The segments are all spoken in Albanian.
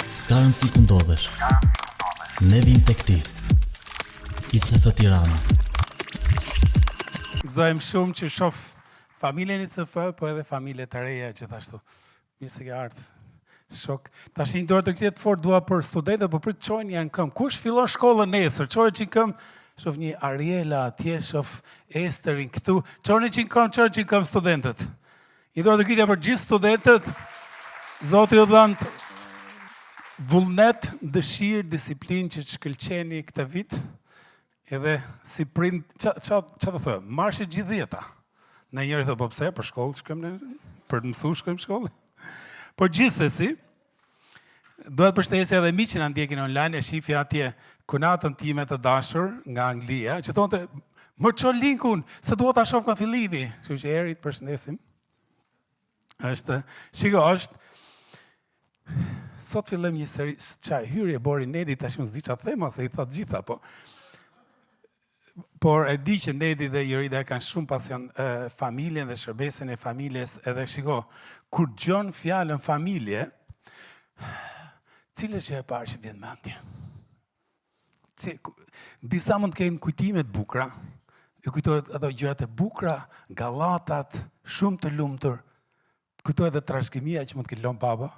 S'ka rëndësi ku ndodhesh. Ne vim tek ti. ICF Tirana. Gëzojmë shumë që shoh familjen ICF, po edhe familje të reja gjithashtu. Mirë se ke ardhur. Shok. Tash një dorë të këtë fort dua për studentët, po prit çojnë janë këm. Kush fillon shkollën nesër? Çojë që këm. Shoh një Ariela atje, shoh Esterin këtu. Çojnë që këm studentët. Një dorë të këtë për gjithë studentët. Zoti ju dhënë vullnet, dëshirë, disiplinë që të shkëlqeni këtë vit. Edhe si prind, që të thë, marshë gjithë dhjeta. Në njëri thë, po pse, për shkollë shkëm, për të mësu shkëm shkollë. Por gjithsesi, duhet përshëndesja edhe miqin në ndjekin online, e shifja atje kunatën time të dashur nga Anglia, që thonë të, më qo linkun, se duhet ta shoh nga fillimi. Kështu që erit përshëndesim. Sot fillem një seri, hyrje bori Nedi, tash unë s'di çfarë them, se i tha gjitha, por e di që Nedi dhe Jorida kanë shumë pasion familjen dhe shërbesin e familjes, edhe shiko, kur gjon fjalën familje, cilë që e parë që vjen mendje? Disa mund të kenë kujtime të bukura, ju kujtohet ato gjërat e bukura, gallatat, shumë të lumtur, kujtohet edhe trashëgimia që mund të ketë lënë baba,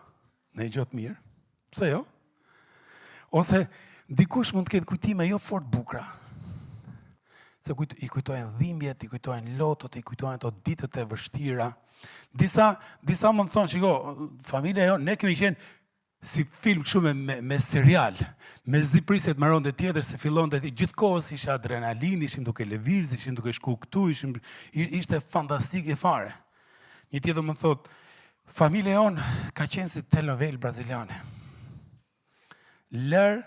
në i gjotë mirë, pse jo? Ose dikush mund të ketë kujtime jo fort bukura, se i kujtojnë dhimbjet, i kujtojnë lotot, i kujtojnë ato ditët e vështira. Disa mund të thonë, shiko, familja jo, ne kemi qenë si film shumë me serial, me zipriset maron dhe tjetër, se fillon dhe gjithkohës isha adrenalin, ishim duke lëviz, ishim duke shku këtu, ishte fantastike fare. Një tjetër më thotë, familja jonë ka qenë si telenovela braziliane. Lër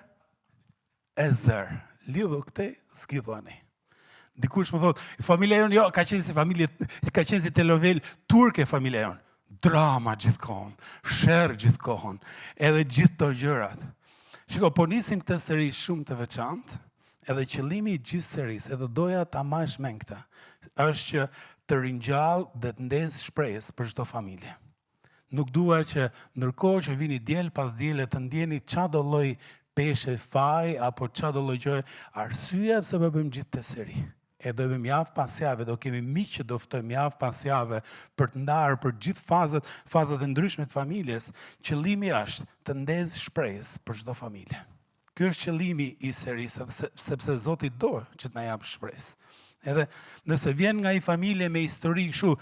e zër, lidhë këte, s'kidhani. Dikush më thotë, familja jonë jo, ka qenë si telenovela turke familja jonë. Drama gjithkohon, sherrë gjithkohon, edhe gjithë të gjërat. Shiko, po nisim këtë seri shumë të veçantë, edhe qëllimi i gjithë seris, edhe doja ta mash me këta, është që të ringjall dhe të ndez shpresë për çdo familje. Nuk dua që ndërkohë që vini diel pas diele të ndjeni çdo lloj peshe, faj apo çdo lloj gjëje, arsyeja pse po bëjmë gjithë këtë seri. E do bëjmë javë pas jave, do kemi miq që do ftojmë javë pas jave për të ndarë për gjithë fazat e ndryshme të familjes. Qëllimi është të ndezë shpresë për çdo familje. Ky është qëllimi i serisë, sepse Zoti do që të na jap shpresë. Edhe nëse vjen nga një familje me histori kështu,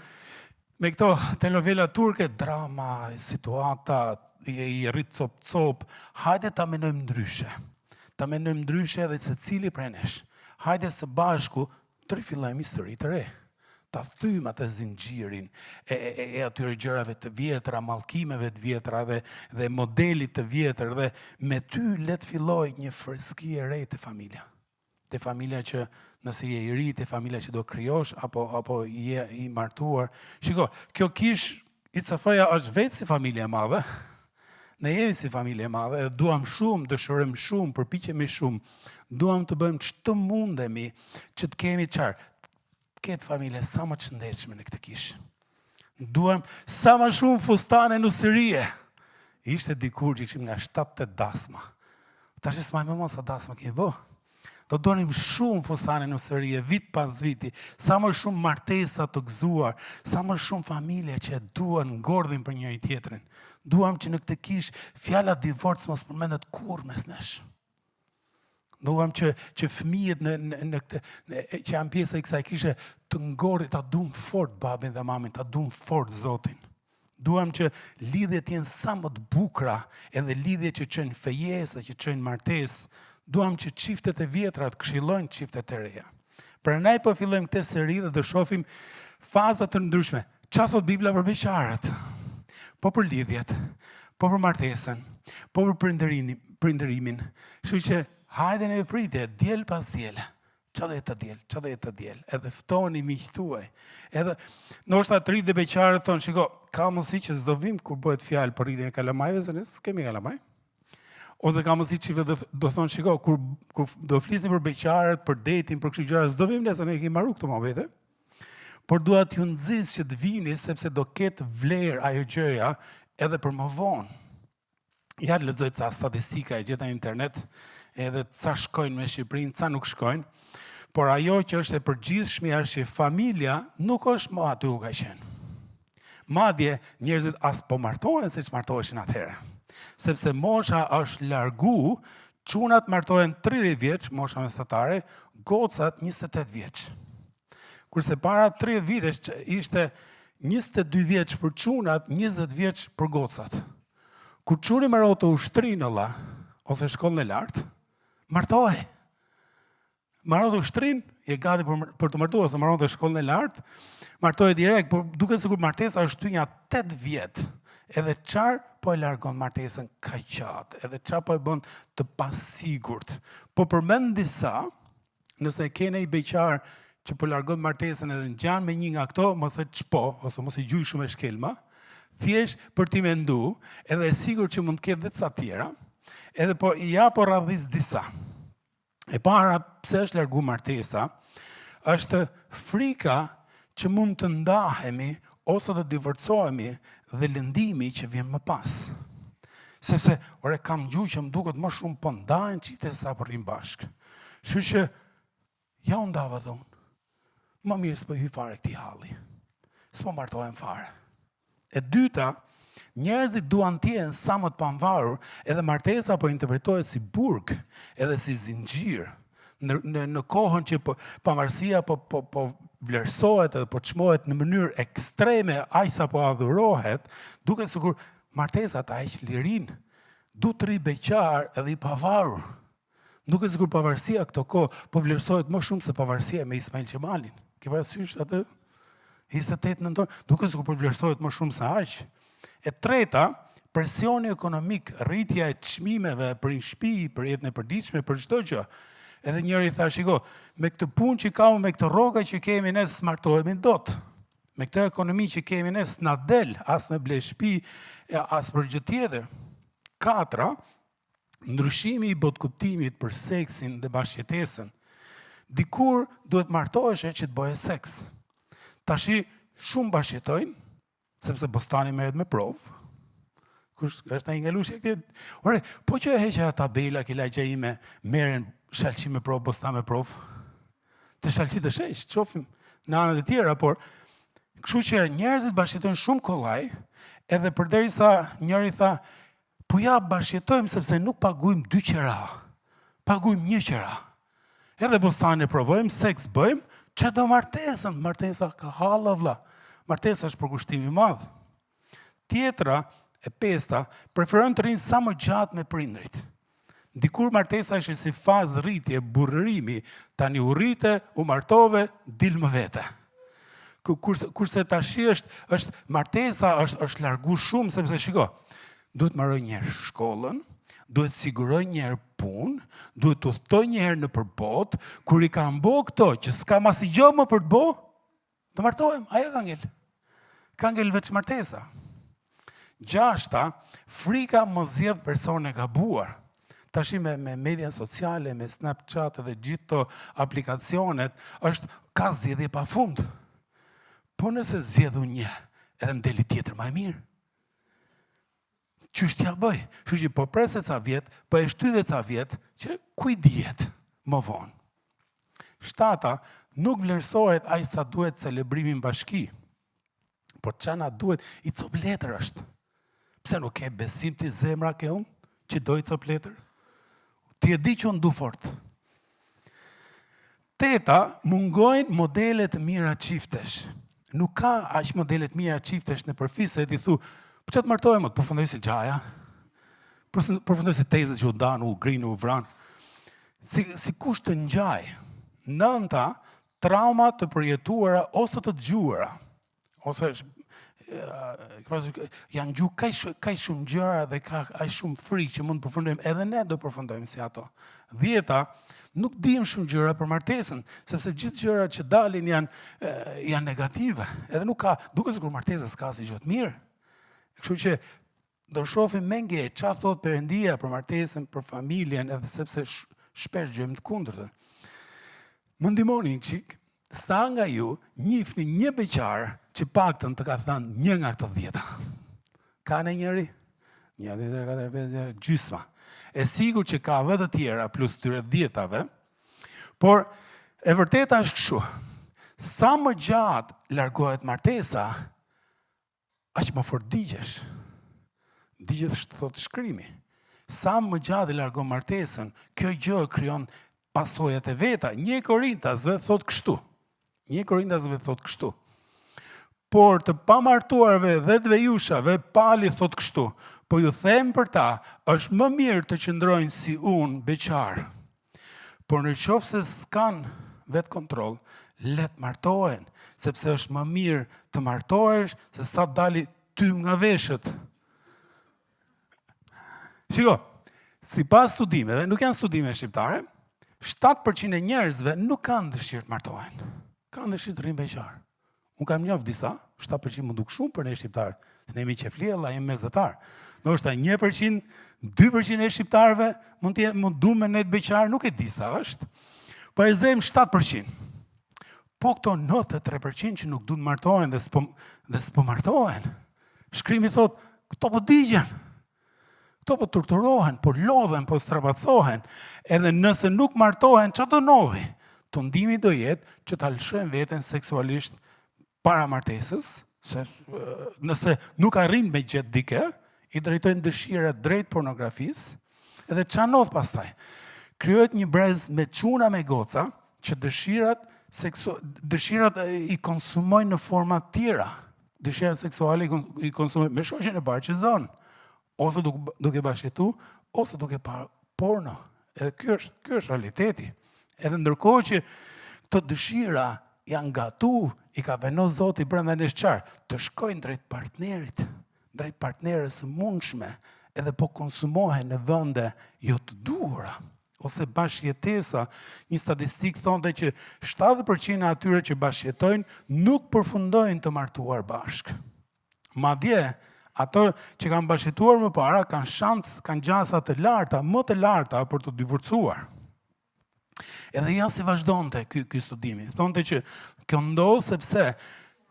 me këto telenovela turke, drama, situata, i rrit cop, hajde ta menojmë ndryshe. Ta menojmë ndryshe edhe se cili prej nesh. Hajde së bashku të rifillojmë histori të re. Ta thymë atë zinxhirin e atyre gjërave të vjetra, mallkimeve të vjetra dhe modelit të vjetër, dhe me ty le të fillojë një freski e re të familja. Të familja që nëse je i ri, të familja që do krijosh apo je i martuar. Shiko, kjo kish ICF-ja është vetë si familje e madhe. Ne jemi si familje e madhe, duam shumë, dëshirojmë shumë, përpiqemi shumë. Duam të bëjmë ç'të mundemi që të kemi çfarë? Të ketë familje sa më të shëndetshme në këtë kish. Duam sa më shumë fustane nuserie. Ishte dikur që kishim nga 7-8 dasma. Tash s'maj më mos sa dasma kemi bë. Do donim shumë fustane nuserie, vit pas viti, sa më shumë martesa të gëzuar, sa më shumë familje që duan ngordhin për njëri tjetrin. Duam që në këtë kish fjala divorc mos përmendet kurrë mes nesh. Duam që fëmijët që janë pjesë e kësaj kishe të ngordhin, ta duam fort babin dhe mamin, ta duam fort Zotin. Duam që lidhjet jenë sa më të bukura, edhe lidhjet që çojnë fejesë, që çojnë martesë. Duam që çiftet e vjetra të këshillojnë çiftet e reja. Prandaj po fillojmë këtë seri dhe do shohim faza të ndryshme. Çfarë thot Bibla për beqarët? Po për lidhjet, po për martesën, po për prindërimin. Kështu që hajde në pritje, diel pas diele. Çfarë do jetë diel? Edhe ftoni miqtë tuaj. Edhe ndoshta të rritë dhe beqarët thonë, shiko, ka mundësi që s'do vim kur bëhet fjalë për rritjen e kalamajve, se ne s'kemi kalamaj. Ose ka mundësi që do thonë, shiko, kur do flisni për beqarët, për detin, për kështu gjëra, s'do vim ne, se ne kemi marrë këto momente. Por dua t'ju nxis që të vini, sepse do ketë vlerë ajo gjëja edhe për më vonë. Ja lexoj ca statistika e gjeta në internet, edhe ca shkojnë me Shqipërinë, ca nuk shkojnë. Por ajo që është e përgjithshme është që familja nuk është më aty ku ka qenë. Madje njerëzit as po martohen siç martoheshin atëherë. Sepse mosha është largu, çunat martohen 30 vjeç, mosha mesatare, gocat 28 vjeç. Kurse para 30 vitesh ishte 22 vjeç për çunat, 20 vjeç për gocat. Kur çuni marrë të ushtrinë ose shkollën e lartë, martohej. Marrë të ushtrinë, je gati për të martuar, ose marrë të shkollën e lartë, martohej direkt, por duket sikur martesa është hynja 8 vjet. Edhe çfarë po e largon martesën kaq gjatë, edhe çfarë po e bën të pasigurt. Po përmend disa, nëse kene i beqar që po largon martesën edhe ngjan me një nga këto, mos e çpo, ose mos i gjuj shumë e shkelma, thjesht për t'i mendu, edhe e sigur që mund të ketë dhe ca tjera, edhe po ja po radhis disa. E para, pse është largu martesa, është frika që mund të ndahemi ose të divorcohemi dhe lëndimi që vjen më pas. Sepse, ore, kam gjuhë që më duket më shumë po ndahen çifte sa po rrim bashkë. Kështu që, ja u ndava dhe unë. Më mirë s'po hy fare këtij halli. S'po martohem fare. E dyta, njerëzit duan të jenë sa më të pavarur, edhe martesa po interpretohet si burg, edhe si zinxhir. Në kohën që pavarësia po vlerësohet edhe po çmohet në mënyrë ekstreme, aq sa po adhurohet, duket sikur martesa ta heq lirinë. Du të ri beqar edhe i pavarur. Duket sikur pavarësia këto kohë po vlerësohet më shumë se pavarësia me Ismail Qemalin. Ke parasysh atë? 28 nëntor, duket sikur po vlerësohet më shumë se aq. E treta, presioni ekonomik, rritja e çmimeve për një shtëpi, për jetën e përditshme, për çdo gjë. Edhe njëri tha, shiko, me këtë punë që kam, me këtë rroga që kemi ne smartohemi dot. Me këtë ekonomi që kemi ne s'na del as me ble shtëpi, as për gjë tjetër. 4, ndryshimi i botkuptimit për seksin dhe bashkëjetesën. Dikur duhet martoheshe që të bëje seks. Tashi shumë bashkëjetojnë, sepse bostani merret me provë. Kush është ai ngalushi këtë? Ore, po që e heqja tabela që lagja ime merren shalqi me provë, bostan me provë. Të shalqi të shesh, çofim në anët e tjera, por kështu që njerëzit bashkëjetojnë shumë kollaj, edhe përderisa njëri tha, po ja bashkëjetojmë sepse nuk paguajmë 2 qera. Paguajmë 1 qera. Edhe bostani provojmë, seks bëjmë, që do martesën? Martesa ka halla vlla. Martesa është përkushtimi i madh. Tjetra, e 5, preferojnë të rinë sa më gjatë me prindrit. Dikur martesa ishte si fazë rritje, burrimi, tani u rrite, u martove, dil më vete. Kurse tashi është martesa është largu shumë, sepse shiko, duhet marroj njerë shkollën, duhet siguroj njerë punë, duhet të udhtoj njerë në përbot, kur i ka mbo këto, që s'ka mas i gjë më për të bo, të martohem, aja ka ngel. Ka ngel veç martesa. 6, frika më zjedh persone gabuar. Tashi me media sociale, me Snapchat dhe gjithë të aplikacionet, ka zjedhje pa fund. Po nëse zjedhu një, edhe m'deli tjetër ma e mirë. Qështja bëj? Kështu që po prese ca vjet, po e shty dhe ca vjet, që kuj dihet më vonë. 7, nuk vlerësohet aq sa duhet celebrimin bashki. Po çana duhet, i cop letër është. Pse nuk ke besim ti zemra ke unë, që doj cop letër? Ti e di që unë du fort. 8, mungojnë modelet mira çiftesh. Nuk ka aq modelet mira çiftesh në përfisë, se ti thu, po që të martohem, të përfundoj si gjaja, përfundoj si tezët që u danë, u grinë, u vranë. Si kush të ngjaj. 9, trauma të përjetuara ose të dëgjuara. Ose janë gjuhë kaq shumë gjëra dhe ka aq shumë frikë që mund të përfundojmë, edhe ne do përfundojmë si ato. 10, nuk dim shumë gjëra për martesën, sepse gjithë gjërat që dalin janë negative. Edhe nuk ka, duket sikur martesa s'ka si gjë të mirë. Kështu që do shohim me nge çfarë thot Perëndia për martesën, për familjen, edhe sepse shpesh gjejmë të kundërtën. Më ndihmoni një çik, sa nga ju njihni një beqar që paktën të ka thënë një nga këto 10? Ka në njëri? 1, 2, 3, 4, 5, 6, gjysma. E sigur që ka dhe të tjera, plus tyre 10-ave, por e vërteta është kështu. Sa më gjatë largohet martesa, aq më fort digjesh. Digjesh thotë shkrimi. Sa më gjatë largon martesën, kjo gjë krijon pasojat e veta. 1 Korintasve thotë kështu. 1 Korintasve thotë kështu. Por të pamartuarve dhe të vejushave, Pali thotë kështu. Po ju them për ta, është më mirë të qëndrojnë si unë beqar. Por në qoftë se s'kan vetë kontroll, le të martohen, sepse është më mirë të martohesh se sa të dali tym nga veshët. Shiko, sipas studimeve, nuk janë studime shqiptare, 7% e njerëzve nuk kanë dëshirë të martohen. Kanë dëshirë të rrinë beqar. Unë kam njoft disa, 7% më duk shumë për ne shqiptarë. Ne jemi qefliella, jemi mesatar. Do është 1%, 2% e shqiptarëve mund du me ne të beqar, nuk e di sa është. Për e zem 7%. Po këto 93% që nuk du të martohen dhe s'po martohen. Shkrimi thot, këto po digjen. Këto po torturohen, po lodhen, po strapacohen. Edhe nëse nuk martohen, që do nodhi? Të ndimi do jetë që të alëshojnë veten seksualisht para martesës, nëse nuk arrin me gjetë dike, i drejtojnë dëshirat drejt pornografisë, edhe që nodh pastaj? Krijohet një brez me çuna me goca, që dëshirat i konsumojnë në forma tjera. Dëshirat seksuale i konsumojnë me shoqen e parë që zonë, ose duke bashkëtu, ose duke parë porno. Edhe kjo është realiteti. Edhe ndërkohë që këto dëshira janë gatu, i ka vendos Zoti brenda nesh qarë, të shkojnë drejt partnerit, drejt partnerës së mundshme, edhe po konsumohen në vende jo të duhura, ose bashkëjetesa. Një statistikë thonë që 70% e atyre që bashkëjetojnë nuk përfundojnë të martuar bashkë. Madje, ato që kanë bashkëtuar më para kanë gjasa të larta, më të larta për të divorcuar. Edhe ja si vazhdonte ky studimi. Thonte që kjo ndodh sepse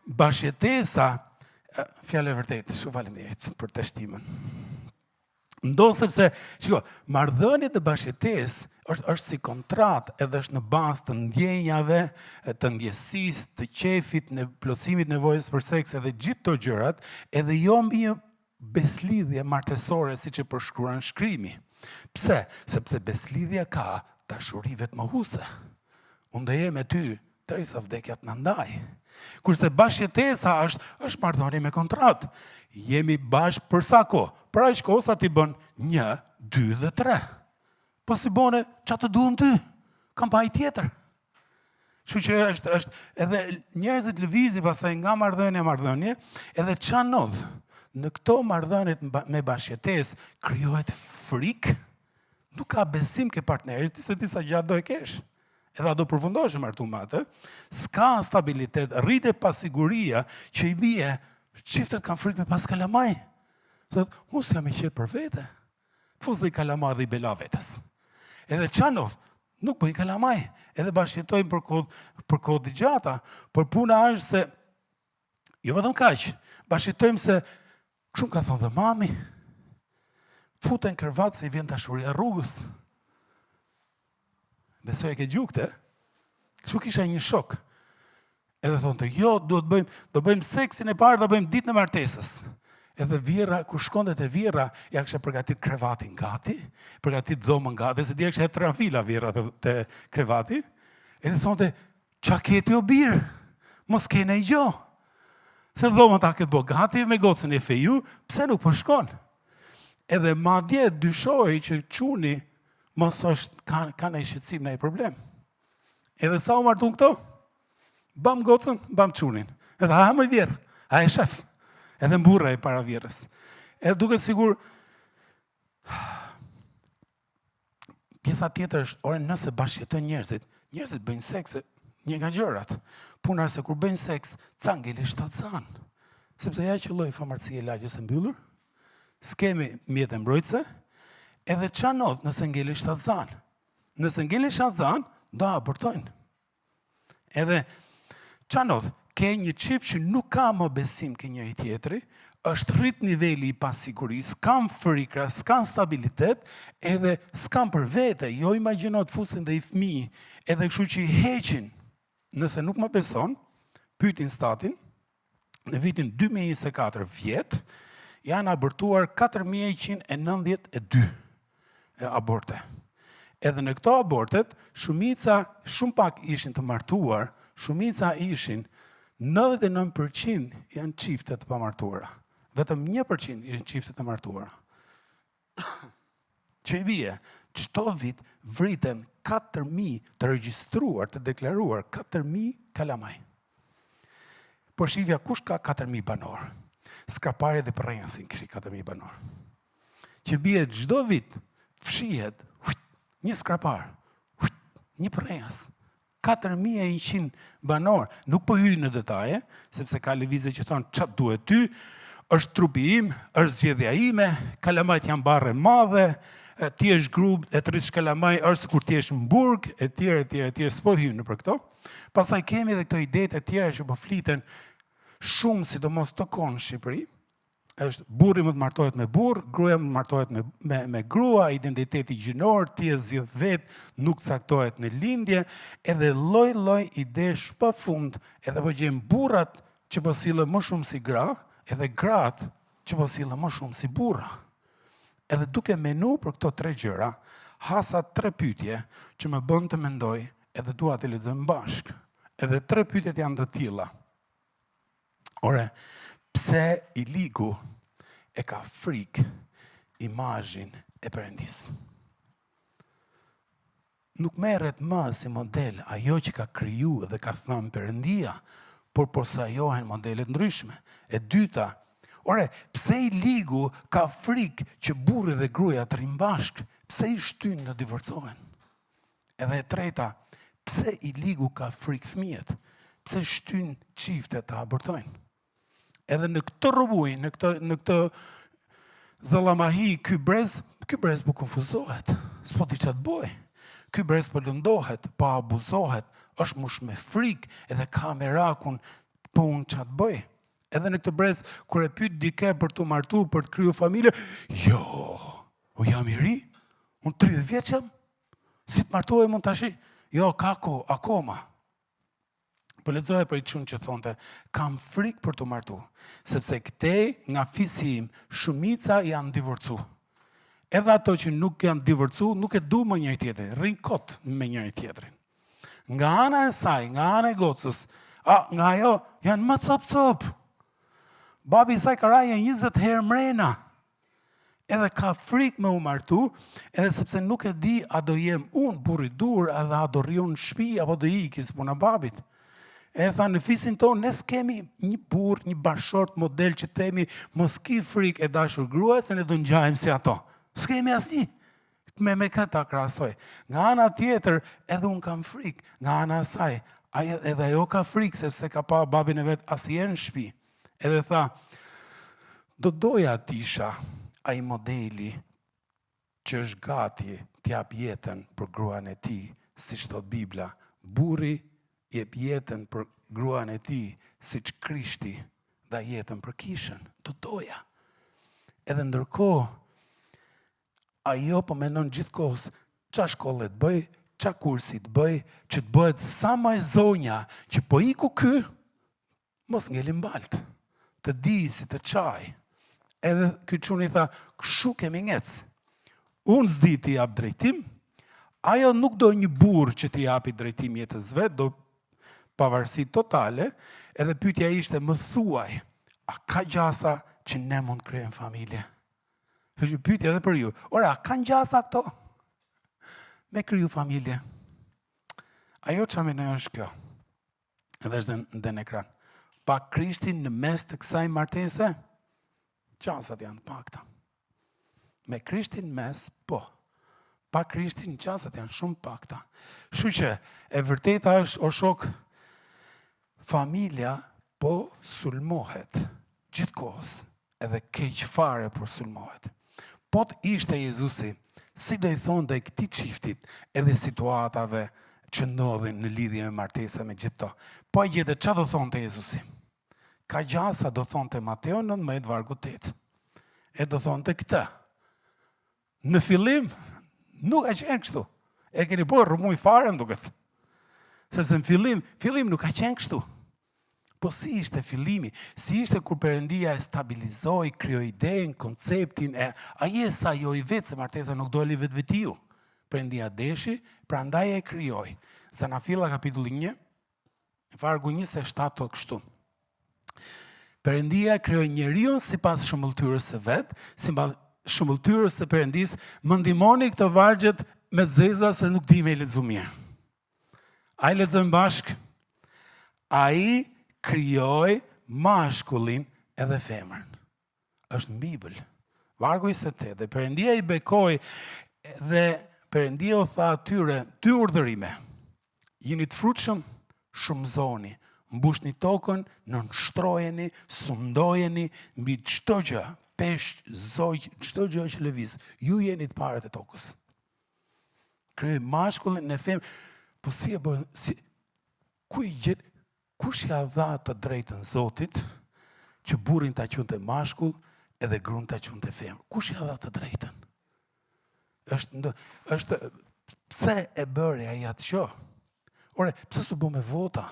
bashkëjetesa, fjalë e vërtetë, shumë faleminderit për teshtimin. Ndodh sepse, shiko, marrëdhënia e bashkëjetesë është si kontratë, edhe është në bazë të ndjenjave, të ndjesisë, të qefit, në plotësimit nevojës për seks edhe gjithë këto gjërat, edhe jo mbi një beslidhje martesore siç e përshkruan shkrimi. Pse? Sepse beslidhja ka dashuri vetmohuese. Unë do jem me ty derisa vdekja të na ndaj. Kurse bashkëjetesa është marrëdhënie me kontratë. Jemi bashkë për sa kohë? Për aq kohë sa ti bën 1, 2 dhe 3. Po si bone, çfarë të duam ty? Kam pa ai tjetër. Kështu që është edhe njerëzit lëvizin pastaj nga marrëdhënie, edhe ç'a ndodh? Në këto marrëdhënie me bashkëjetesë krijohet frikë, nuk ka besim ke partnerit, se disa gjatë do e kesh. Edhe do përfundosh e martu me atë, s'ka stabilitet, rritet pasiguria që i bie, çiftet kanë frikë me pas kalamaj. Thotë, unë s'kam i qetë për vete. Fuzë i kalamaj dhe i bela vetës. Edhe çanov, nuk po i kalamaj, edhe bashkëjetojnë për kohë të gjata, por puna është se, jo vetëm kaq, bashkëjetojmë se, kështu ka thonë dhe mami, futen kërvat se i vjen dashuria rrugës. Besoj e ke gjukte, kështu kisha një shok. Edhe thonë të jo, do bëjmë seksin e parë, do bëjmë ditën e martesës. Edhe Vjera, kur shkonte te Vjera, ja kishte përgatit krevatin gati, përgatit dhomën gati, se dia kishte trafila Vjera te krevati. Edhe thonte, qa keti o birë? Mos kene i gjo. Se dhomën ta ke bo gati, me gocën e feju, pse nuk po shkon? Edhe madje dyshoi që çuni mos është ka në shqetësim në i problem. Edhe sa u martun këto? Bam gocën, bam çunin. Edhe ha më Vjerë, a e shef. Edhe mburra e para Vjerës. Edhe duke sigur, pjesa tjetër është, ore nëse bashkëjetojnë njerëzit bëjnë seks, një nga gjërat. Puna se kur bëjnë seks, ca ngeli shtatësan. Sepse ja që lloj famërci e lagjes e mbyllur, s'kemi mjetë mbrojtëse, edhe qa ndodh nëse ngeli shtatësan. Nëse ngeli shtatësan, do abortojnë. Edhe qa ndodh, ke një çift që nuk ka më besim ke njëri tjetri, është rrit niveli i pasigurisë, s'kan frikra, s'kan stabilitet, edhe s'kan për vete, jo imagjino të fusin dhe i fëmijë, edhe kështu që i heqin. Nëse nuk më beson, pyetin statin, në vitin 2024 vjet, janë abortuar 4192 aborte. Edhe në këto abortet, shumica, shumë pak ishin të martuar, shumica ishin 99% janë çifte të pamartuara. Vetëm 1% ishin çifte të martuara. Që i bie, çdo vit vriten 4.000 të regjistruar, të deklaruar, 4.000 kalamaj. Por shifja, kush ka 4.000 banor? Skrapari dhe Prrensi kishin 4.000 banor. Që bie çdo vit fshihet një skrapar, një Prrens, 4.100 banor. Nuk po hyj në detaje, sepse ka lëvizje që thonë çfarë duhet ty, është trupi im, është zgjedhja ime, kalamajt janë barre madhe, ti je grup e të rrish kalamaj, është kur ti je në burg, etj, s'po hyjmë në për këto. Pastaj kemi edhe këto idetë e tjera që po fliten shumë, sidomos të konë në Shqipëri. Është burri më të martohet me burr, gruaja më martohet me grua, identiteti gjinor, ti e zgjidh vet, nuk caktohet në lindje, edhe lloj idesh pafund, edhe po gjejmë burrat që po sillen më shumë si gra, edhe gratë që po sillen më shumë si burra. Edhe duke menu për këto 3 gjëra, hasa 3 pyetje që më bën të mendoj, edhe dua të lexojmë bashkë. Edhe 3 pyetjet janë të tilla. Ore, pse i ligu e ka frikë imazhin e Perëndis? Nuk merret më si model ajo që ka kriju dhe ka thënë Perëndia, por posajohen modele ndryshme. E dyta, ore, pse i ligu ka frikë që burri dhe gruaja të rrinë bashkë? Pse i shtyn të divorcohen? Edhe e treta, pse i ligu ka frikë fëmijët? Pse shtyn çiftet të abortojnë? Edhe në këtë rrobuj, në këtë zallamahi, ky brez po konfuzohet, s'po di çfarë të bëj. Ky brez po lëndohet, po abuzohet, është mush me frikë, edhe ka merakun, po unë çfarë të bëj. Edhe në këtë brez, kur e pyet dikë për të martuar, për të kriju familje, jo, u jam i ri, unë 30 vjeç jam, si të martohem unë tash? Jo, ka kohë, akoma. Po lexoja për i çun që thonte, kam frikë për të martuar, sepse këtej nga fisi im shumica janë divorcu. Edhe ato që nuk janë divorcu, nuk e du më njëri tjetrin, rrin kot me njëri tjetrin. Nga ana e saj, nga ana e gocës, nga ajo janë më cop. Babi i saj ka rajë 20 herë mrena. Edhe ka frikë me u martu, edhe sepse nuk e di a do jem unë burri dur, edhe a do rriun në shtëpi apo do ikis puna babit. E tha, në fisin tonë, ne s'kemi një burr, një bashkëshort model që themi mos ki frikë e dashur grua, se ne do ngjajmë si ato. S'kemi asnjë. Me këta krahasoj. Nga ana tjetër, edhe unë kam frikë. Nga ana e saj, edhe ajo ka frikë, sepse ka pa babin e vet asnjëherë në shtëpi. Edhe tha, do doja t'isha ai modeli që është gati t'jap jetën për gruan e tij, siç thot Bibla. Burri jep jetën për gruan e tij, siç Krishti dha jetën për kishën. Do doja. Edhe ndërkohë, ajo po mendon gjithkohës ç'a shkolle të bëj, ç'a kursi të bëj, që të bëhet sa më e zonja, që po iku ky, mos ngelim baltë, të di si të çaj. Edhe ky çuni tha, kshu kemi ngec. Unë s'di t'i jap drejtim, ajo nuk do një burr që t'i japi drejtim jetës vet, do pavarësi totale, edhe pyetja ishte, më thuaj, a ka gjasa që ne mund krijojmë familje? Është pyetje edhe për ju. Ora, a kanë gjasa këto? Me kriju familje. Ajo që më është kjo. Edhe është në ekran. Pa Krishtin në mes të kësaj martese, gjasat janë të pakta. Me Krishtin në mes, po. Pa Krishtin, gjasat janë shumë pakta. Kështu që, e vërteta është, o shok, familja po sulmohet gjithkohës, edhe keq fare po sulmohet. Po të ishte Jezusi, si do i thonë dhe këtij çiftit, edhe situatave që ndodhin në lidhje me martesa me gjithë to. Po e gjete, që do thonë të Jezusi? Ka gjasa do thonë të Mateo 19, vargu 8. E do thonë të këtë. Në fillim, nuk e qenë kështu. E keni po rrëmuj fare më duket. Sepse në fillim nuk ka qenë kështu. Po si ishte fillimi? Si ishte kur Perëndia e stabilizoi, krijoi idenë, konceptin e ai e sajoi vetë se martesa nuk doli vetvetiu. Perëndia deshi, prandaj e krijoi. Zanafilla kapitulli 1, vargu 27 thotë kështu. Perëndia krijoi njeriu sipas shëmbulltyrës së vet, sipas shëmbulltyrës së Perëndisë, më ndihmoni këto vargjet me zeza se nuk di me lexu mirë. Ai lexojmë bashkë. Ai krijoi mashkullin edhe femrën. Është në Bibël. Vargu 28. Dhe Perëndia i bekoi dhe Perëndia u tha atyre dy urdhërime. Jeni të frutshëm, shumëzoni, mbushni tokën, nënshtrojeni, sundojeni mbi çdo gjë, peshq, zogj, çdo gjë që lëviz. Ju jeni të parët e tokës. Krijoi mashkullin e femrën. Po si e bën? Kush ja dha të drejtën Zotit që burrin ta quante mashkull edhe gruan ta quante femër? Kush ja dha të drejtën? Pse e bëri ai atë gjë? Ore, pse s'u bë me vota?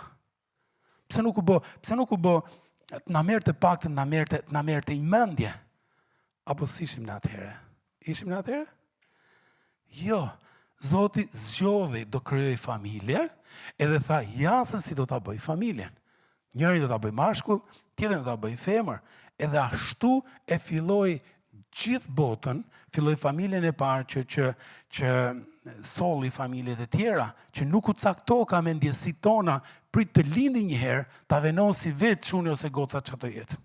Pse nuk u bë të na merrte paktën na merrte i mendje? Apo si ishim në atëherë? Ishim në atëherë? Jo. Zoti zgjodhi do krijoj familje, edhe tha, ja se si do ta bëj familjen. Njëri do ta bëj mashkull, tjetri do ta bëj femër. Edhe ashtu e filloi gjithë botën, filloi familjen e parë që solli familjet e tjera, që nuk u cakto ka me ndjesitë tona, prit të lindi një herë, ta venosi vetë çuni ose goca që të jetë.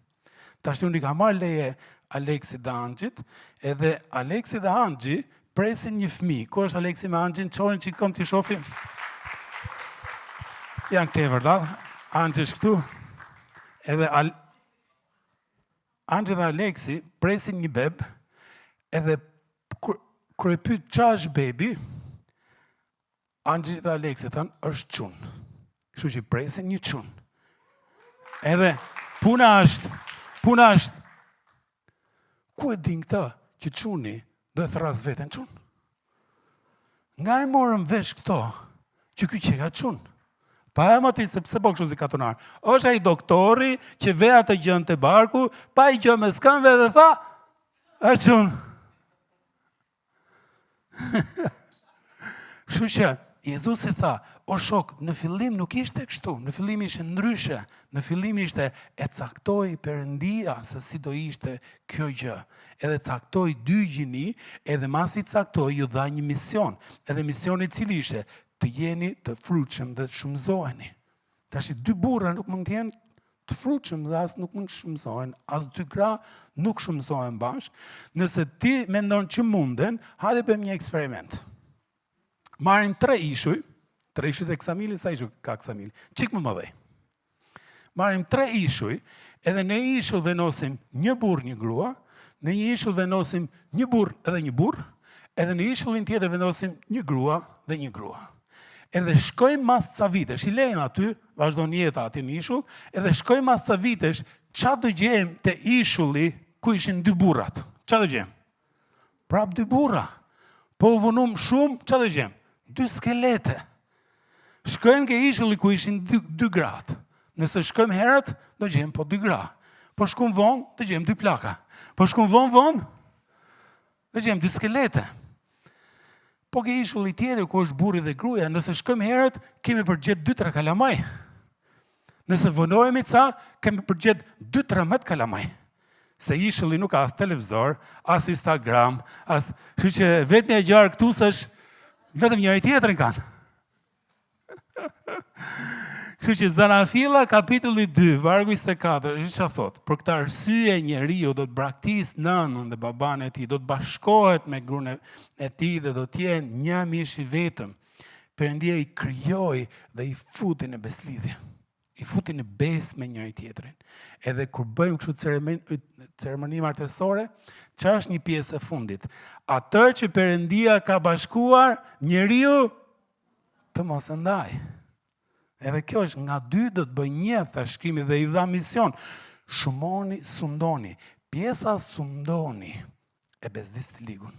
Tash unë i ka marrë leje Aleksi dhe Angjit, edhe Aleksi dhe Angji presin një fëmijë. Ku është Aleksi me Angjin? Çorin që kom t'i shohim. Janë këte vërdat. Angji është këtu. Edhe Angji dhe Aleksi presin një beb, edhe kur e pyet ç'a është bebi, Angji dhe Aleksi thanë, është çun. Kështu që presin një çun. Edhe puna është, ku e din këta që çuni do e thras veten çun? Nga e morëm vesh këto, që ky që ka çun. Pa e më ti, sepse po kështu si katonar. Është ai doktori që ve atë gjën të barku, pa i gjë me skanve dhe tha, është çun. Kështu që Jezusi tha, o shok, në fillim nuk ishte kështu, në fillim ishte ndryshe, në fillim ishte e caktoi Perëndia se si do ishte kjo gjë. Edhe caktoi dy gjini, edhe masi caktoi ju dha një mision. Edhe misioni cili ishte, të jeni të frutshëm dhe të shumëzoheni. Tash dy burra nuk mund të jenë të frutshëm dhe as nuk mund të shumëzohen, as dy gra nuk shumëzohen bashkë. Nëse ti mendon që munden, hajde bëjmë një eksperiment. Marrim 3 ishuj e Ksamili, sa ishuj ka Ksamili? Qik më mëdhej. Marrim 3 ishuj, edhe në ishull venosim një burr, një grua, në një ishull venosim një burr edhe një burr, edhe në ishullin tjetër venosim një grua dhe një grua. Edhe shkojmë mas ca vitesh, i lejmë aty, vazhdon jeta aty në ishull, edhe shkojmë mas ca vitesh, qa do gjejmë te ishulli ku ishin 2 burrat? Qa do gjejmë? Prap 2 burra. Po vunum shumë, qa do gjejmë? 2 skelete. Shkojmë ke ishulli ku ishin 2 gratë. Nëse shkojmë herët, do gjejmë po 2 gra. Po shkojmë vonë, do gjejmë 2 plaka. Po shkojmë vonë, do gjejmë 2 skelete. Po ke ishulli tjetër ku është burri dhe gruaja, nëse shkojmë herët, kemi përgjet 2-3 kalamaj. Nëse vënohemi ca, kemi përgjet 2-13 kalamaj. Se ishulli nuk ka as televizor, as Instagram, as... Kështu që vetëm e gjarë këtu s'është vetëm njëri tjetrin kanë. Kështu që Zanafilla kapitulli 2, vargu 24, është që thotë, për këtë arsye njeriu do të braktisë nënën dhe baban e tij, do të bashkohet me gruan e tij dhe do të jenë një mish i vetëm. Perëndia i krijoi dhe i futi në beslidhje. I futi në besë me njëri tjetrin. Edhe kur bëjmë kështu ceremoni martesore, që është një pjesë e fundit? Atë që Perëndia ka bashkuar, njeriu të mos e ndaj. Edhe kjo është nga 2 do të bëj 1, tha shkrimi dhe i dha mision. Shumoni, sundoni. Pjesa sundoni e bezdis të ligun.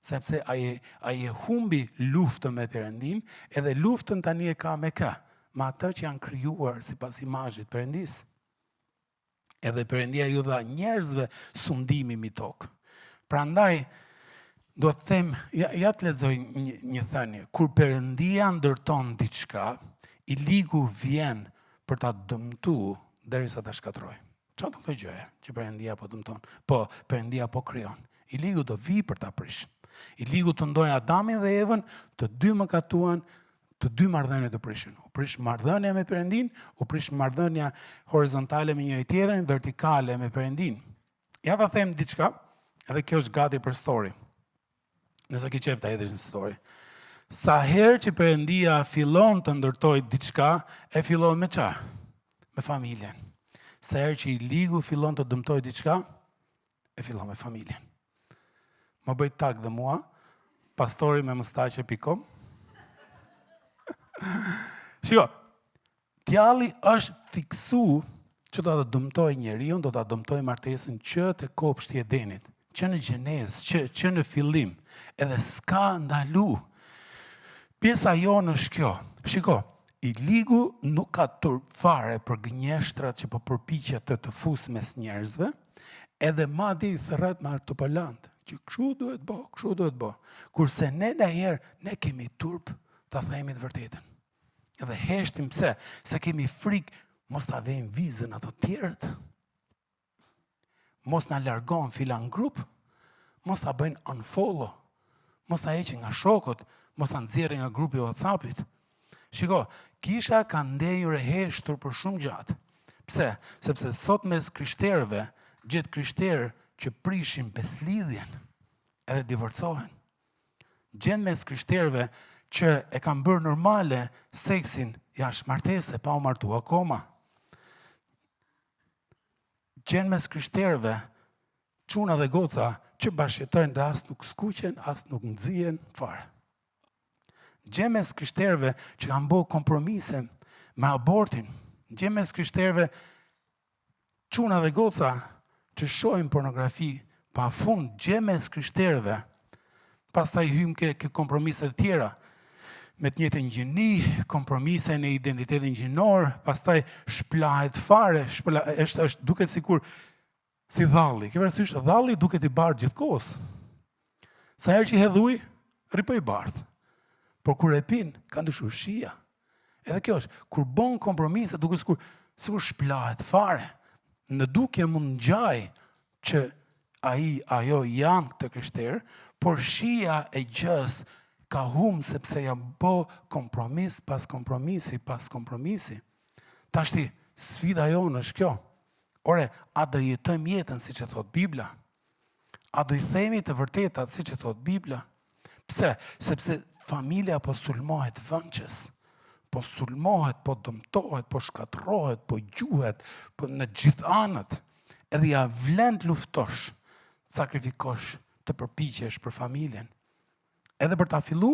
Sepse ai e humbi luftën me Perëndin, edhe luftën tani e ka me kë? Me atë që janë krijuar sipas imazhit Perëndis. Edhe Perëndia ju dha njerëzve sundimi mbi tokë. Prandaj do të them, ja të lexoj një thënie. Kur Perëndia ndërton diçka, i ligu vjen për ta dëmtuar derisa ta shkatrojë. Çfarë do të gjëja që Perëndia po dëmton? Po, Perëndia po krijon. I ligu do vi për ta prish. I ligu të ndoj Adamin dhe Evën, të dy mëkatuan, të dy marrëdhënie të prishin. U prish marrëdhënia me Perëndin, u prish marrëdhënia horizontale me njëri tjetrin, vertikale me Perëndin. Ja ta them diçka, edhe kjo është gati për story. Nëse ke qef ta hedhësh në story. Sa herë që Perëndia fillon të ndërtojë diçka, e fillon me çfarë? Me familjen. Sa herë që i ligu fillon të dëmtojë diçka, e fillon me familjen. Më bëj tag dhe mua, pastori me mustaqe.com. Shiko, djalli është fiksu që do të dëmtojë njeriu, do ta dëmtojë martesën që te kopshti i Edenit, që në Gjenezë, që në fillim, edhe s'ka ndalu. Pjesa jonë është kjo. Shiko, i ligu nuk ka turp fare për gënjeshtrat që po përpiqet të fusë mes njerëzve, edhe madje i thërret me artopalant, që kështu duhet bë, kështu duhet bë. Kurse ne ndonjëherë ne kemi turp ta themi të vërtetën. Edhe heshtim pse? Se kemi frikë mos ta vejmë vizën ato të tjerët. Mos na largon filan grup, mos ta bëjnë unfollow, mos ta heqin nga shokët, mos ta nxjerrin nga grupi i WhatsAppit. Shiko, kisha ka ndejur e heshtur për shumë gjatë. Pse? Sepse sot mes krishterëve gjet krishterë që prishin beslidhjen edhe divorcohen. Gjen mes krishterëve që e kanë bërë normale seksin jashtë martese, pa u martu akoma. Gjen mes krishterëve çuna dhe goca që bashkëtojnë dhe as nuk skuqen, as nuk nxihen fare. Gjen mes krishterëve që kanë bërë kompromise me abortin. Gjen mes krishterëve çuna dhe goca që shohin pornografi pa fund. Gjen mes krishterëve. Pastaj hym ke kompromise të tjera. Me të njëjtën gjini, kompromise në identitetin gjinor, pastaj shplahet fare, është duket sikur si dhalli. Ke parasysh, dhalli duket i bardhë gjithkohës. Sa herë që hedh ujë, ripoj i bardhë. Por kur e pin, ka ndryshuar shija. Edhe kjo është, kur bën kompromise, duket sikur shplahet fare. Në dukje mund ngjaj që ajo janë të krishterë, por shija e gjës ka humbë sepse janë bë kompromis pas kompromisi pas kompromisi. Tashti, sfida jonë është kjo. Ore, a do jetojmë jetën siç e thot Bibla? A do i themi të vërtetat siç e thot Bibla? Pse? Sepse familja po sulmohet vënqës. Po sulmohet, po dëmtohet, po shkatrohet, po gjuhet, po në gjithë anët. Edhe ja vlen të luftosh, sakrifikosh, të përpiqesh për familjen. Edhe për ta fillu,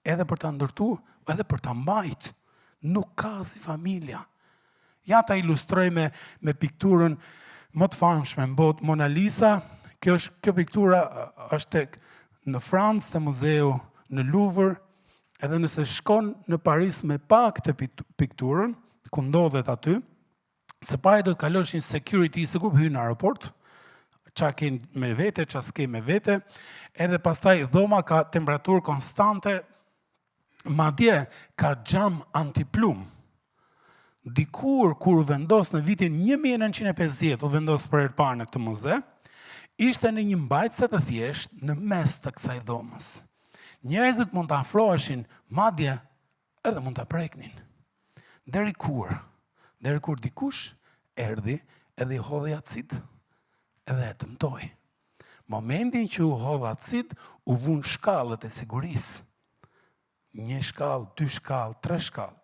edhe për ta ndërtu, edhe për ta mbajt. Nuk ka si familja. Ja ta ilustroj me pikturën më të famshme në botë, Mona Lisa. Kjo piktura është në Francë, te muzeu në Louvre. Edhe nëse shkon në Paris me pak të pikturën, ku ndodhet aty, se pare do të kaloshin security, se kur hyn në aeroport, qa ken me vete, qa s'ke me vete, edhe pastaj dhoma ka temperaturë konstante, madje ka xham antiplum. Dikur, kur vendos në vitin 1950, u vendos për herë të parë në këtë muze, ishte në një mbajtëse të thjesht në mes të kësaj dhomës. Njerëzit mund të afroheshin, madje edhe mund të preknin. Deri kur dikush erdhi edhe i hodhi acid, edhe e dëmtoi. Momentin që u hodha acid, u vun shkallët e sigurisë. 1 shkallë, 2 shkallë, 3 shkallë.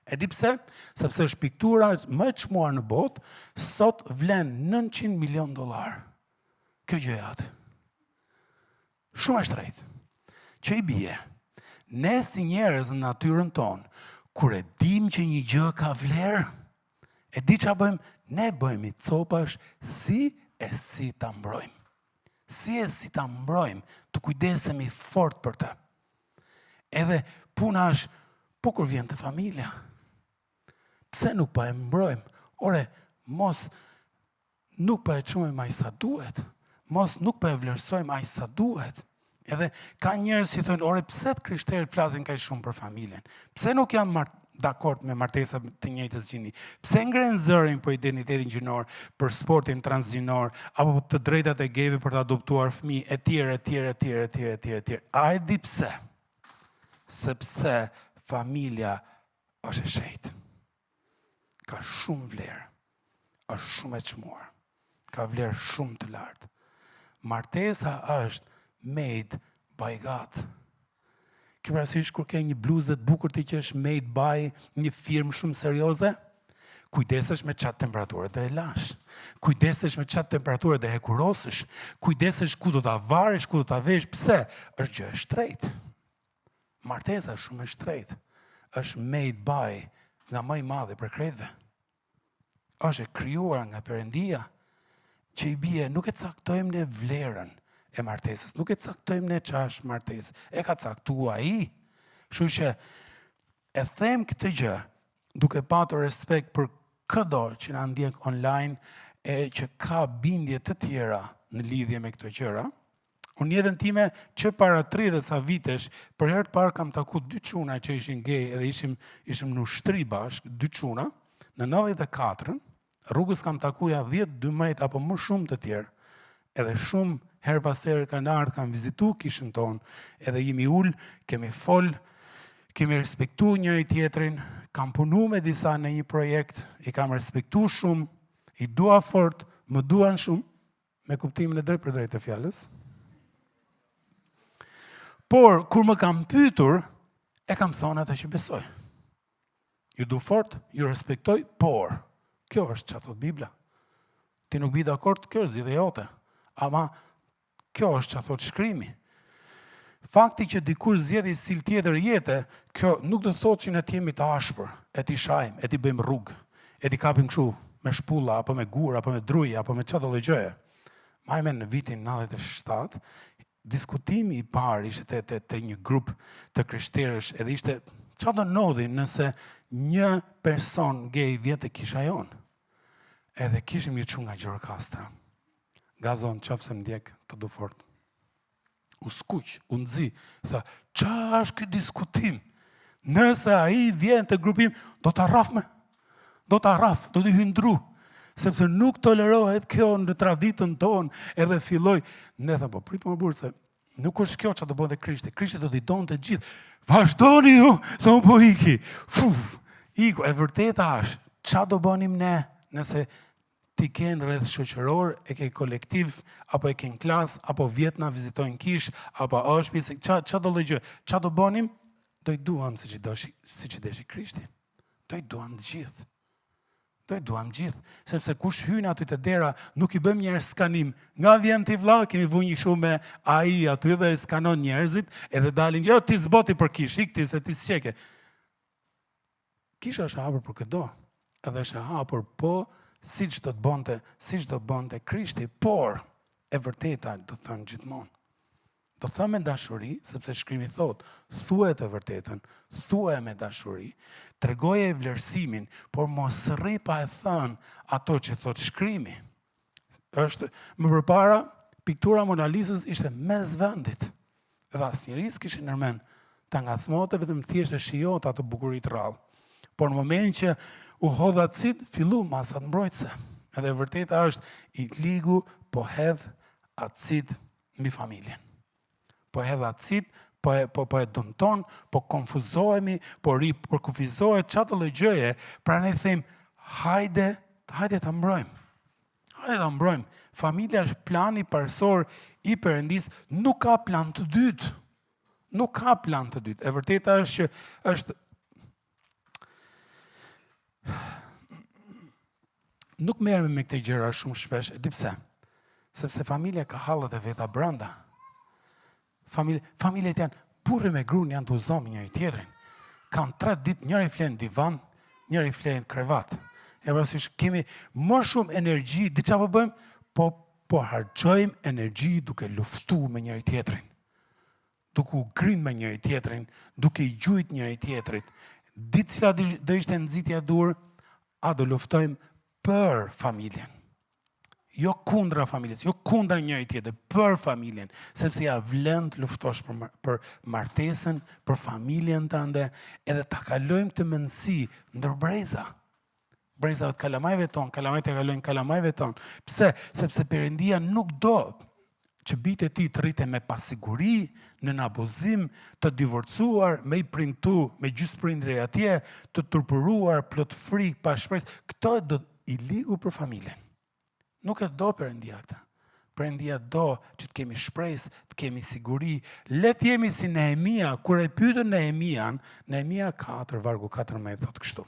E di pse? Sepse është piktura më e çmuar në botë, sot vlen $900 milion. Kjo gjë atë. Shumë e shtrejtë. Që i bie, ne si njerëz në natyrën tonë, kur e dim që një gjë ka vlerë, e di ç'a bëjmë? Ne bëjmë i copash si ta mbrojmë. Si ta mbrojmë, të kujdesemi fort për të. Edhe puna është, po kur vjen te familja, pse nuk pa e mbrojmë? Ore, mos nuk pa e çojmë aq sa duhet. Mos nuk pa e vlerësojmë aq sa duhet. Edhe ka njerëz që thonë, ore, pse të krishterët flasin kaq shumë për familjen? Pse nuk janë dakord me martesa të njëjtës gjini? Pse ngren zërin për identitetin gjinor, për sportin transgjinor, apo të drejtat e gejve për të adoptuar fëmijë, etj. A e di pse? Sepse familja është e shejtë. Ka shumë vlerë, është shumë e çmuar, ka vlerë shumë të lartë. Martesa është made by God. Ke parasysh kur ke një bluzë të bukur ti që është made by një firmë shumë serioze? Kujdesesh me çat temperaturë do e lash. Kujdesesh me çat temperaturë do e hekurosësh. Kujdesesh ku do ta varesh, ku do ta vesh. Pse? Është gjë e shtrenjtë. Martesa është shumë e shtrenjtë. Është made by nga më i madhi për krejtëve. Është e krijuar nga Perëndia, që i bie, nuk e caktojmë ne vlerën e martesës, nuk e caktojmë ne ç'a është martesë, e ka caktuar ai. Kështu që e them këtë gjë duke patur respekt për çdo që na ndjek online e që ka bindje të tjera në lidhje me këto gjëra. Unë jetën time që para 30 sa vitesh, për herë të parë kam taku 2 çuna që ishin gay edhe ishim në ushtri bashkë, 2 çuna, në 94-ën, rrugës kam takuja 10-12 apo më shumë të tjerë. Edhe shumë herë pas herë kanë ardhur, kanë vizitu kishën tonë, edhe jemi ul, kemi fol, kemi respektu njëri tjetrin, kam punu me disa në një projekt, i kam respektu shumë, i dua fort, më duan shumë, me kuptimin e drejt për drejt të fjalës. Por, kur më kam pyetur, e kam thonë atë që besoj. Ju du fort, ju respektoj, por, kjo është çfarë thot Bibla. Ti nuk bi dakord, kjo është zgjidhja jote. Ama kjo është çfarë thot Shkrimi. Fakti që dikush zgjedhë stil tjetër jete, kjo nuk do të thotë që ne të jemi të ashpër, e ti shajmë, e ti bëjmë rrugë, e ti kapim kështu me shpulla, apo me gur, apo me druje, apo me çdo lloj gjëje. Majme në vitin 97, diskutimi i parë ishte te një grup të krishterësh, edhe ishte çfarë do ndodhi nëse një person gay vjet e kisha jonë. Edhe kishim një çun nga Gjirokastra. Gazon, qofse më ndjek, të du fort. U skuq, u nxi, tha, qa është ky diskutim? Nëse ai vjen te grupim, do ta rrafme. Do ta rraf, do t'i hyndru. Sepse nuk tolerohet kjo në traditën tonë, edhe filloj, ne tha, po prit më burë, se nuk është kjo që do bënte Krishti. Krishti do t'i donte të gjithë. Vazhdoni ju, se unë po iki. Fuf, iku, e vërteta është, qa do bënim ne, nëse ti ken rreth shoqëror, e ke kolektiv, apo e ken klas, apo vjetna vizitojnë kish, apo është pjesë, qa do lloj gjë, qa do bënim? Do i duam si që deshi Krishti. Do i duam të gjithë. Do i duam gjithë, sepse kush hyn aty te dera, nuk i bëjmë njerëz skanim. Nga vjen ti vlla, kemi vënë një kështu me ai aty dhe skanon njerëzit, edhe dalin, jo ti zboti për kish, ikti se ti s'qeke. Kisha është hapur për këdo, edhe është hapur po siç do të bënte Krishti, por e vërteta do të thënë gjithmonë. Do të thënë me dashuri, sepse Shkrimi thotë, thuaj të vërtetën, thuaj me dashuri, tregoje vlerësimin, por mos rri pa e thënë ato që thotë Shkrimi. Është më përpara, piktura Mona Lisës ishte mes vendit. Dhe asnjëri s'kishte nërmend ta ngacmonte, vetëm thjesht e shijonte ato bukuritë rrallë. Por në moment që u hodha cit, fillu masat mbrojtëse. Edhe vërteta është, i ligu po hedh atë cit mbi familjen. Po hedh atë cit, po e dëmton, po konfuzohemi, po kufizohet çdo lloj gjëje, pra ne them, hajde ta mbrojmë. Hajde ta mbrojmë. Familja është plani parësor i Perëndis, nuk ka plan të dytë. Nuk ka plan të dytë. E vërteta është që është nuk merrem me këto gjëra shumë shpesh, e di pse? Sepse familja ka hallet e veta brenda. Familjet janë burri me gruan janë të uzomi njëri tjetrin. Kanë 3 ditë, njëri flen divan, njëri flen krevat. E parasysh kemi më shumë energji, di çfarë po bëjmë? Po harxojmë energji duke luftuar me njëri tjetrin. Duke u grin me njëri tjetrin, duke i gjujt njëri tjetrit. Ditë cila do ishte nxitja dur, a do luftojmë për familjen. Jo kundra familjes, jo kundra njëri tjetër, për familjen, sepse ja vlen të luftosh për martesën, për familjen tënde, edhe ta kalojmë të mendësi ndër breza. Brezat kalamajve ton, kalamajt e kalojnë kalamajve ton. Pse? Sepse Perëndia nuk do që bitë e ti të rrite me pasiguri, në abuzim, të divorcuar, me i printu, me gjysmëprindëri atje, të turpëruar, plot frikë, pa shpresë. Këto do i ligu për familjen. Nuk e do Perëndia këta. Perëndia do që të kemi shpresë, të kemi siguri. Le të jemi si Nehemia, kur e pyetën Nehemian, Nehemia 4, vargu 14, thotë kështu.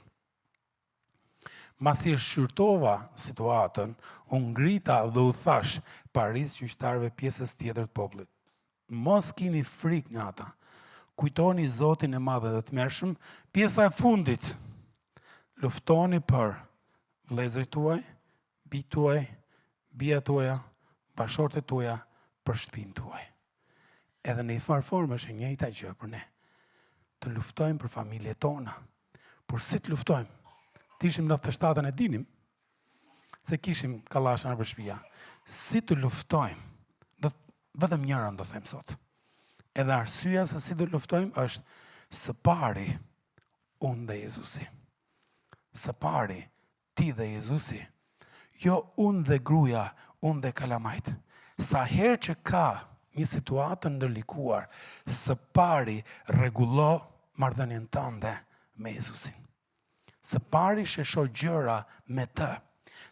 Masi e shqyrtova situatën, u ngrita dhe u thash paris gjyqtarëve pjesës tjetër të popullit. Mos kini frikë nga ata. Kujtoni Zotin e Madh dhe të Mëshirshëm, pjesa e fundit. Luftoni për vëllezërit tuaj, bijtë tuaj, bijat tuaja, bashortet tuaja, për shtëpinë tuaj. Edhe në një farë formë është e njëjta gjë për ne. Të luftojmë për familjet tona. Por si të luftojmë? Të ishim 97-ën e dinim, se kishim kallasha në shtëpia. Si të luftojmë? Vetëm njërën do them sot. Edhe arsyeja se si të luftojmë është së pari unë dhe Jezusi. Së pari ti dhe Jezusi. Jo unë dhe gruaja, unë dhe kalamajt. Sa herë që ka një situatë ndërlikuar, së pari rregullo marrëdhënien tënde me Jezusin. Së pari shesho gjëra me të.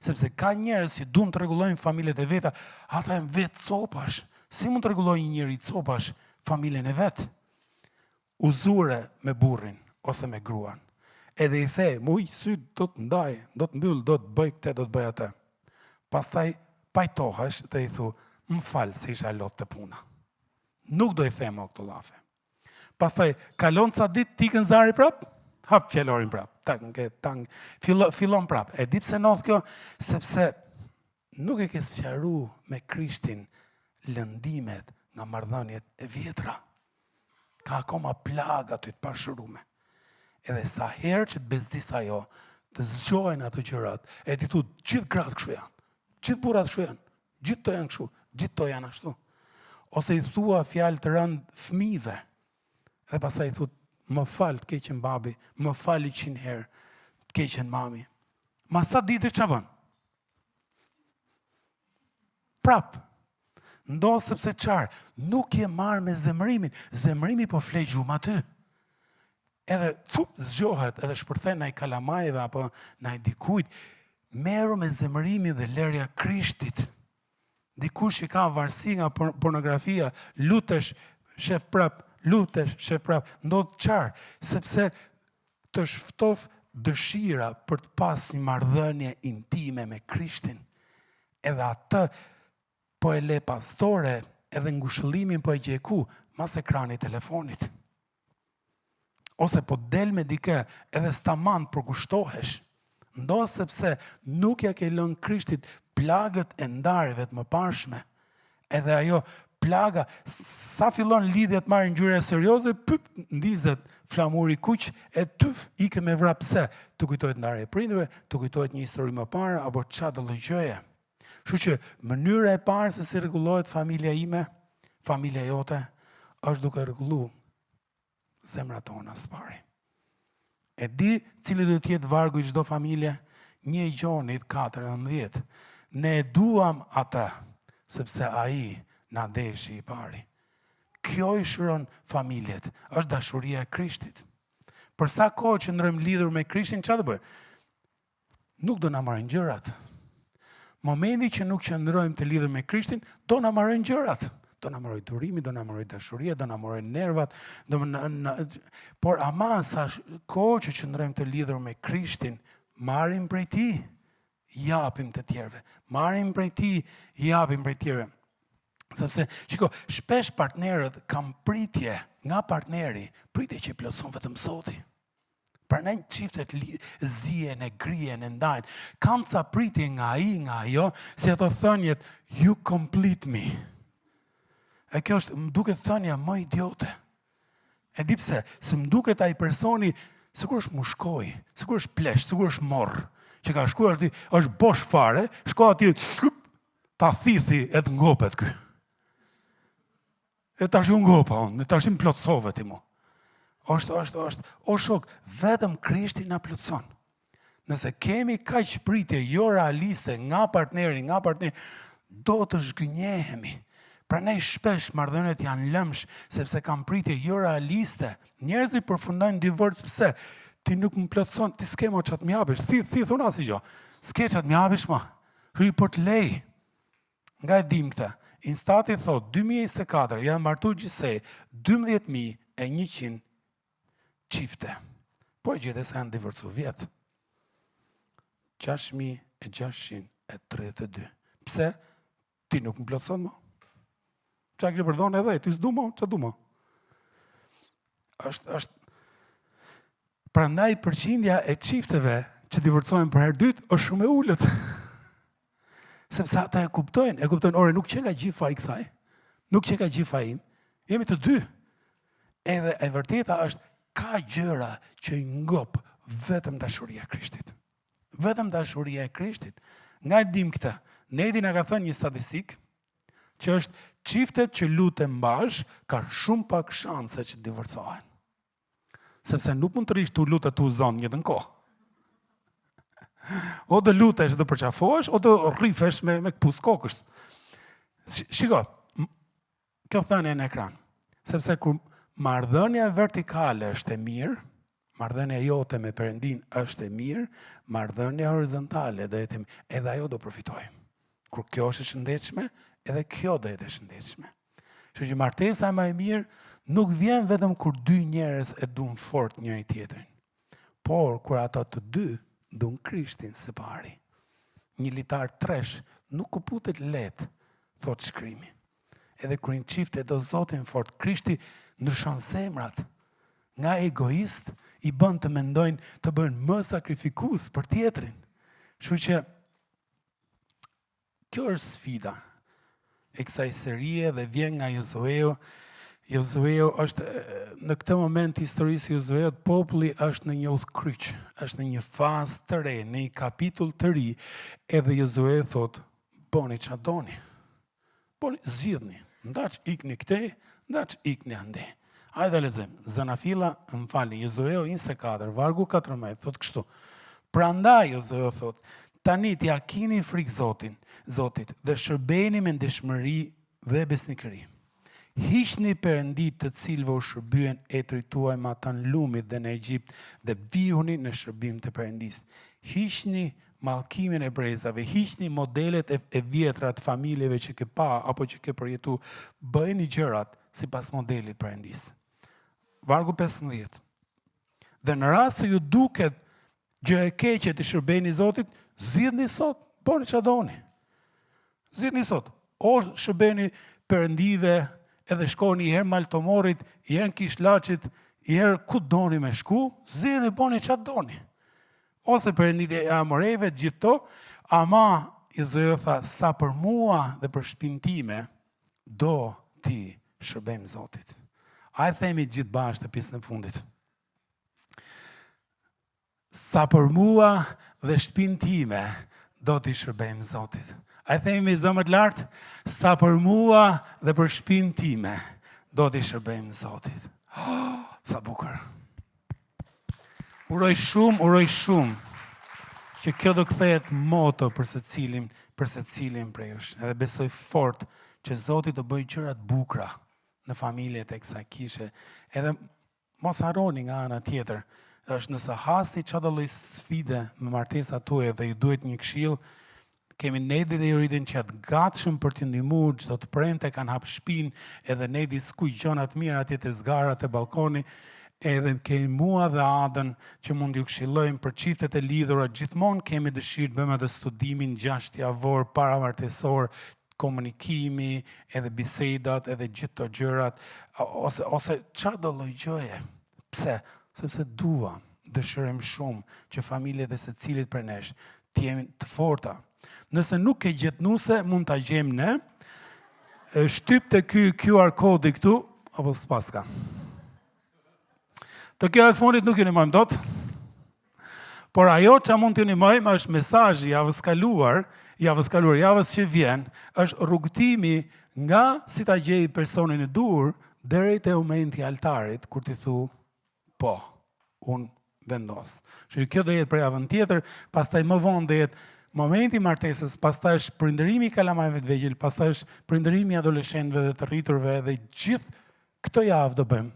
Sepse ka njerëz që duan të rregullojnë familjet e veta, ata janë vetë copash. Si mund të rregullojë një njeri copash familjen e vet? Uzure me burrin ose me gruan. Edhe i the, muj sy do të ndaj, do të mbyll, do të bëj këtë, do të bëj atë. Pastaj pajtohesh dhe i thu, më fal se isha lot të puna. Nuk do i them o këto llafe. Pastaj kalon ca ditë tikën zari prap, hap fjallorin prap. Fillon prap. E di pse ndodh kjo? Sepse nuk e ke sqaruar me Krishtin lëndimet nga marrëdhëniet e vjetra. Ka akoma plaga ty të pashërume. Edhe sa herë që të bezdis ajo, të zgjohen ato gjërat, e ti thu, gjithë gratë kështu janë, gjithë burrat kështu janë, gjithë to janë kështu, gjithë to janë ashtu. Ose i thua fjalë të rënd fëmijëve, dhe pastaj i thu, më fal të keqen babi, më fal 100 herë të keqen mami. Ma sa ditë ç'a bën? Prap. Ndo sepse qarë, nuk je marrë me zemërimin. Zemërimi po flej gjumë aty. Edhe zgjohet, edhe shpërthen ndaj kalamajve apo ndaj dikujt. Meru me zemërimin dhe lërja Krishtit. Dikush që ka varësi nga pornografia, lutesh, shef prap, lutesh, shef prap, ndodh qarë, sepse të shftof dëshira për të pas një marrëdhënie intime me Krishtin. Edhe atë po e le pastore, edhe ngushëllimin po e gjeku, mas ekrani telefonit. Ose po del me dike, edhe staman përkushtohesh. Ndo sepse nuk ja ke lënë Krishtit plagët e ndarjeve të mëparshme. Edhe ajo plaga, sa fillon lidhjet marrin ngjyre serioze, ndizet flamuri kuq, e ike me vrapse. Të kujtohet ndarje e prindërve, të kujtohet një histori më parë, apo çfarë do lloj gjëje. Kështu që mënyra e parë se si rregullohet familja ime, familja jote, është duke rregulluar zemrat tona së pari. E di cili do të jetë vargu i çdo familje? 1 Gjonit 14. Ne e duam atë, sepse ai na deshi i pari. Kjo i shëron familjet, është dashuria e Krishtit. Për sa kohë që ndrojmë lidhur me Krishtin, çfarë do bëj? Nuk do na marrin gjërat. Momenti që nuk qëndrojmë të lidhur me Krishtin, do na marrin gjërat. Do na marrë durimi, do na marrë dashuria, do na marrë nervat, por ama sa kohë që qëndrojmë të lidhur me Krishtin, marrim prej tij, japim të tjerëve. Marrim prej tij, japim prej tjerëve. Sepse, shiko, shpesh partnerët kam pritje nga partneri, pritje që i plotëson vetëm Zoti. Prandaj çiftet zihen e grihen e ndajnë. Kam ca pritje nga ai, nga ajo, si ato thënjet, you complete me. E kjo është, më duket thënia më idiote. E di pse, se më duket ai personi, sikur është mushkoj, sikur është plesh, sikur është morr, që ka shkuar aty, është bosh fare, shko aty, ta thithi e të ngopet ky. E tash u ngopa unë, tash më plotsove ti mu. O shok, vetëm Krishti na plotson. Nëse kemi kaq pritje jo realiste nga partneri, do të zhgënjehemi. Prandaj shpesh marrëdhëniet janë lëmsh, sepse kanë pritje jo realiste. Njerëzit përfundojnë divorc pse? Ti nuk më plotson, ti s'ke më çat më japësh. Thith unë asgjë. S'ke çat më japësh më. Hri po të lej. Nga e dim këtë. Instati thot 2024 janë martuar gjithsej 12.100 çifte. Po e gjete se janë divorcu vjet. 6.632. Pse? Ti nuk më plotson më. Qa kështë përdojnë edhe, ti s'du më, që du më? Prandaj përqindja e çifteve që divorcojnë për herë dytë është shumë e ullët. Sepse ata e kuptojnë, ore, nuk që nga gjifa i kësaj, nuk që nga gjifa im, jemi të dy. Edhe e vërteta është, ka gjëra që i ngop vetëm dashuria e Krishtit. Vetëm dashuria e Krishtit. Nga e dim këtë, Nedi na ka thënë një statistikë, që është çiftet që luten bash ka shumë pak shanse që divorcohen. Sepse nuk mund të rish tu lutet tu zonë një të në kohë. O do lutesh do përqafohesh, o do rrifesh me këpus kokës. Shiko, kjo thënie në ekran. Sepse kur marrëdhënia vertikale është e mirë, marrëdhënia jote me Perëndin është e mirë, marrëdhënia horizontale edhe ajo do përfitojë. Kur kjo është e shëndetshme, edhe kjo do jetë e shëndetshme. Kështu që martesa më e mirë nuk vjen vetëm kur dy njerëz e duan fort njëri tjetrin, por kur ata të dy duan Krishtin së pari. Një litar tresh nuk kuputet lehtë, thot shkrimi. Edhe kur një çift e do Zotin fort, Krishti ndryshon zemrat. Nga egoist i bën të mendojnë të bëjnë më sakrifikues për tjetrin. Kështu që kjo është sfida e kësaj serie dhe vjen nga Josueu. Josueu është, në këtë moment historisë Josueut, populli është në një udhkryq, është në një fazë të re, në një kapitull të ri, edhe Josueu thot, boni ç'a doni. Boni, zgjidhni, ndaç ikni këtej, ndaç ikni ande. Hajde lexojmë. Zanafilla, më falni, Josueu 24, vargu 14, thot kështu. Prandaj Josueu thot, tani t'ja kini frikë Zotit dhe shërbeni me ndeshmëri dhe besnikëri. Hiqni perëndit të cilëve u shërbyen etrit tuaj ma të në lumit dhe në Egjipt dhe vihuni në shërbim të Perëndisë. Hiqni mallkimin e brezave, hiqni modelet e vjetra të familjeve që ke pa apo që ke përjetu, bëjni gjërat sipas modelit Perëndisë. Vargu 15. Dhe në rast se ju duket gjë e keqe të shërbeni Zotit, zgjidhni sot, bëni ç'a doni. Zgjidhni sot. O shërbeni perëndive, edhe shkoni i herë Maltomorit, i herë në Kishlaqit, i herë ku doni me shku, zgjidhni bëni ç'a doni. Ose perëndit e Amoreve, gjithë to, ama Jozue tha, sa për mua dhe për shtëpinë time, do ti shërbejmë Zotit. A e themi gjithë bashkë të pjesën e fundit. Sa për mua dhe shtëpinë time, do t'i shërbejmë Zotit. A e themi me zëmër të lartë, sa për mua dhe për shtëpinë time, do t'i shërbejmë Zotit. Sa bukur. Uroj shumë, që kjo do kthehet moto për secilin prej jush. Edhe besoj fort që Zoti do bëjë gjëra të bukura në familjet e kësaj kishe. Edhe mos harroni nga ana tjetër, është nëse hasni çdo lloj sfide me martesat tuaja dhe ju duhet një këshill, kemi Nedi dhe Juridin që janë gatshëm për t'ju ndihmuar, çdo të premte kanë hap shtëpinë, edhe Nedi skuq gjëra të mira atje te zgarat e balkoni. Edhe kemi mua dhe Adën që mund t'ju këshillojmë për çiftet e lidhura. Gjithmonë kemi dëshirë të bëjmë atë studimin 6 javor paramartesor, komunikimi, edhe bisedat, edhe gjithë të gjërat, ose qa do lloj gjëje. Pse? Sepse dëshirojmë shumë që familjet e secilit për nesh të jemi të forta. Nëse nuk e gjetnuse, mund ta gjejmë ne. Shtyp të ky QR kodi këtu, apo s'paska. Të kjo e fundit nuk ju nimojmë dot. Por ajo që mund t'ju nimojmë është mesazhi javës kaluar, javës që vjen, është rrugtimi nga si ta gjej personin e dur deri te momenti i altarit kur ti thu po, unë vendos. Që kjo do jetë për javën tjetër, pastaj më vonë do jetë momenti i martesës, pastaj është prindërimi i kalamajve të vegjël, pastaj është prindërimi i adoleshentëve dhe të rriturve dhe gjithë këtë javë do bëjmë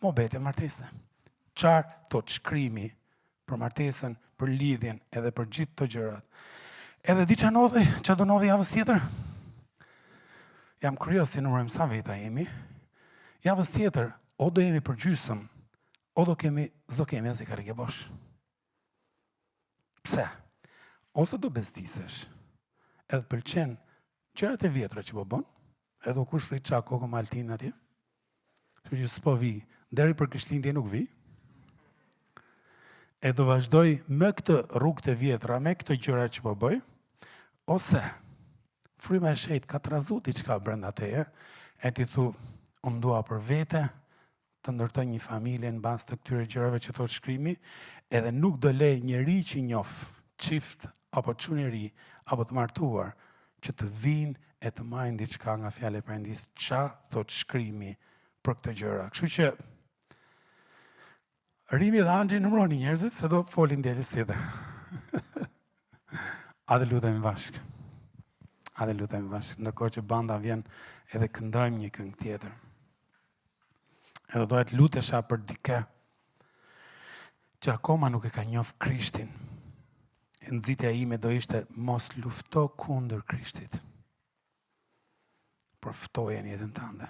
mohabete martese. Çfarë thot shkrimi për martesën, për lidhjen, edhe për gjithë të gjërat. Edhe di që do ndodhi javës tjetër? Jam kurios të numërojmë sa veta jemi. Javës tjetër, o do jemi për gjysëm, o do kemi as i karike bosh. Pse? Ose do bezdisesh, edhe pëlqen gjërat e vjetra që po bën, edhe kush rrit qa kokë maltin atje, që s'po vi, deri për Krishtlindje nuk vi, e do vazhdoj me këtë rrugë të vjetra, me këtë gjëra që po bëj, ose fryma e shejt ka trazu diçka brenda teje, e ti thu, unë dua për vete, të ndërtoj një familje në bazë të këtyre gjërave që thot shkrimi, edhe nuk do lej njeri që njoh, çift apo çuneri apo të martuar, që të vinë e të marrin diçka nga fjala e Perëndis, ç'a thot shkrimi për këtë gjëra. Kështu që Rimi dhe Angji numëroni njerëzit, se do folin djelis tjetër. A dhe lutemi bashkë. Ndërkohë që banda vjen edhe këndojmë një këngë tjetër. Edhe dohet lutesha për dikë që akoma nuk e ka njoh Krishtin. Nxitja ime do ishte mos lufto kundër Krishtit, por ftoje në jetën tënde.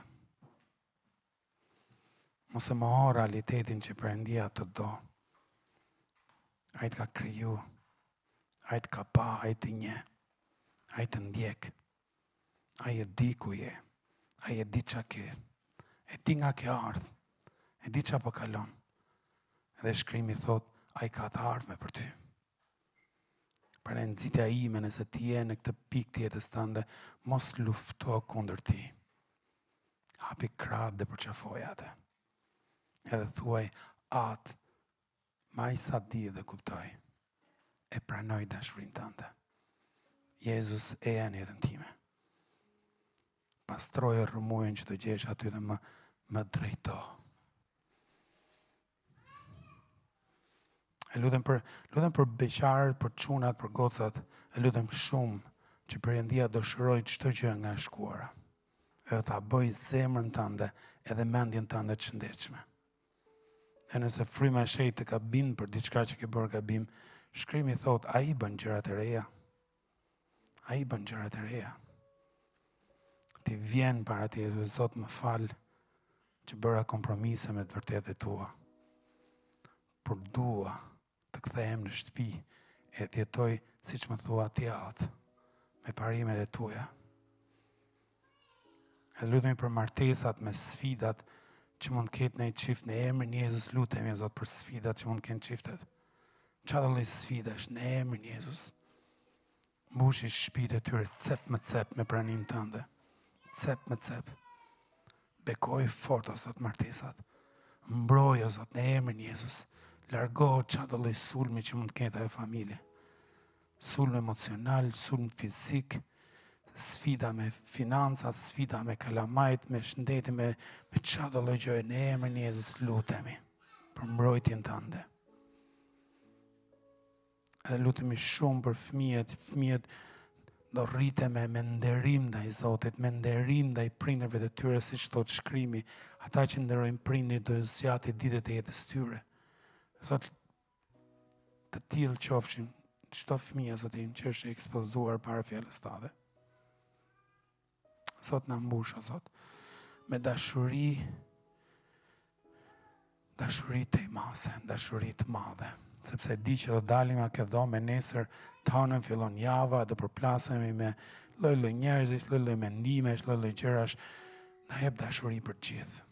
Mos e moho realitetin që Perëndia të do. Ai të ka kriju, ai të ka pa, ai të nje, ai të ndjek, ai e di ku je, ai e di qa ke, e di nga ke ardhë, e di qa po kalon. Edhe shkrimi thot, ai ka të ardhme për ty. Për në nxitja ime nëse ti je në këtë pikë të jetës tënde, mos lufto kundër ti. Hapi krahët dhe përqafoj atë. Edhe thuaj, atë, ma i sa di dhe kuptoj, e pranoj dashurinë tënde. Jezus e janë jetën time. Pastroje rrëmujën që të gjesh aty dhe më drejto. E lutem për beqarët, për çunat, për gocat, e lutem shumë që Perëndia dëshiroj çdo gjë nga e shkuara. Edhe ta bëj zemrën tënde edhe mendjen tënde të shëndetshme. E nëse fryma e shejtë të ka bind për diçka që ke bërë gabim, shkrimi thot, a i bën gjërat e reja. A i bën gjërat e reja. Ti vjen para ti dhe Zot më fal që bëra kompromise me të vërtetet tua. Por dua të kthehem në shtëpi e të jetoj siç më thua ti atë, me parimet e tuaja. E lutemi për martesat me sfidat që mund ketë në i qift, në emrin Jezus lutemi, Zot, për sfidat që mund kenë qiftet. Qa dhe lloj sfidash, në emrin Jezus. Mbushi shtëpitë e tyre, cep me pranin tënde. Cep me cep. Bekoj fort, o Zot, martesat. Mbroj, o Zot, në emrin Jezus. Largohu qa dhe lloj sulmi që mund ketë ajo familje. Sulm emocional, sulm fizik, sfida me financat, sfida me kalamajt, me shëndetin, me qa do lloj gjëje, në emrin e Jezus lutemi për mbrojtjen tënde. Edhe lutemi shumë për fëmijët do rriten me nderim ndaj Zotit, me nderim ndaj prindërve të tyre, siç thot shkrimi, ata që nderojnë prindrit do zgjati ditët e jetës tyre. Zot, të tillë qofshin çdo fëmijë, Zotin, që është ekspozuar para fjalës tënde. Zot na mbush, Zot, me dashuri të imase, dashuri të madhe. Sepse di që do dalim a këtë dhomë, nesër të hënën fillon java, do përplasemi me lloj njerëzish, lloj mendimesh, lloj gjërash. Na jep dashuri për gjithë.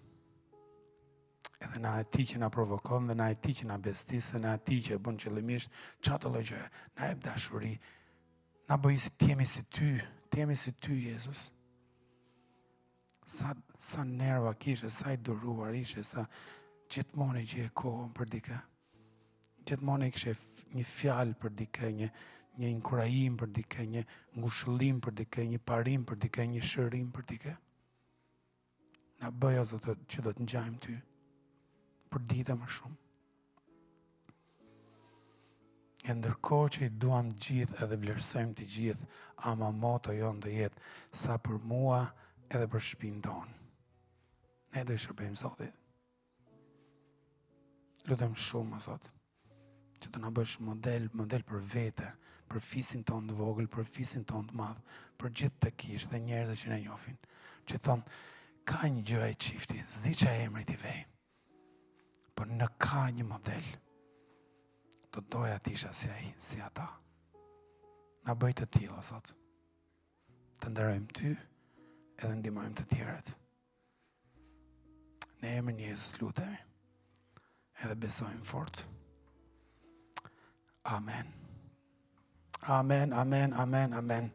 Edhe na e ti që na provokon, dhe na e ti që na bestis, dhe na e ti që e bën qëllimisht, çato lloj gjëje. Na jep dashuri. Na bëj si t'jemi si ty, Jezus. Sa nerva kishe, sa i duruar ishe, sa gjithmonë që e kohën për dikë. Gjithmonë kishe një fjalë për dikë, një inkurajim për dikë, një ngushëllim për dikë, një parim për dikë, një shërim për dikë. Na bëj o Zotë që do të ngjajmë ty për dita më shumë. E ndërkohë që i duam gjithë edhe vlerësojmë të gjithë, ama moto jonë do jetë sa për mua edhe për shtëpinë tonë. Ne do i shërbejmë Zotit. Lutem shumë, o Zot, që të na bësh model për vete, për fisin tonë të vogël, për fisin tonë të madh, për gjithë të kishë dhe njerëzit që ne njohin, që thonë, ka një gjë e çifti, s'di çfarë emri ti vej, por në ka një model. Do doja të isha si ata. Na bëj të tillë, o Zot. Të nderojmë ty edhe ndihmojmë të tjerët. Në emrin e Jezus lutemi. Edhe besojmë fort. Amen. Amen, amen, amen, amen.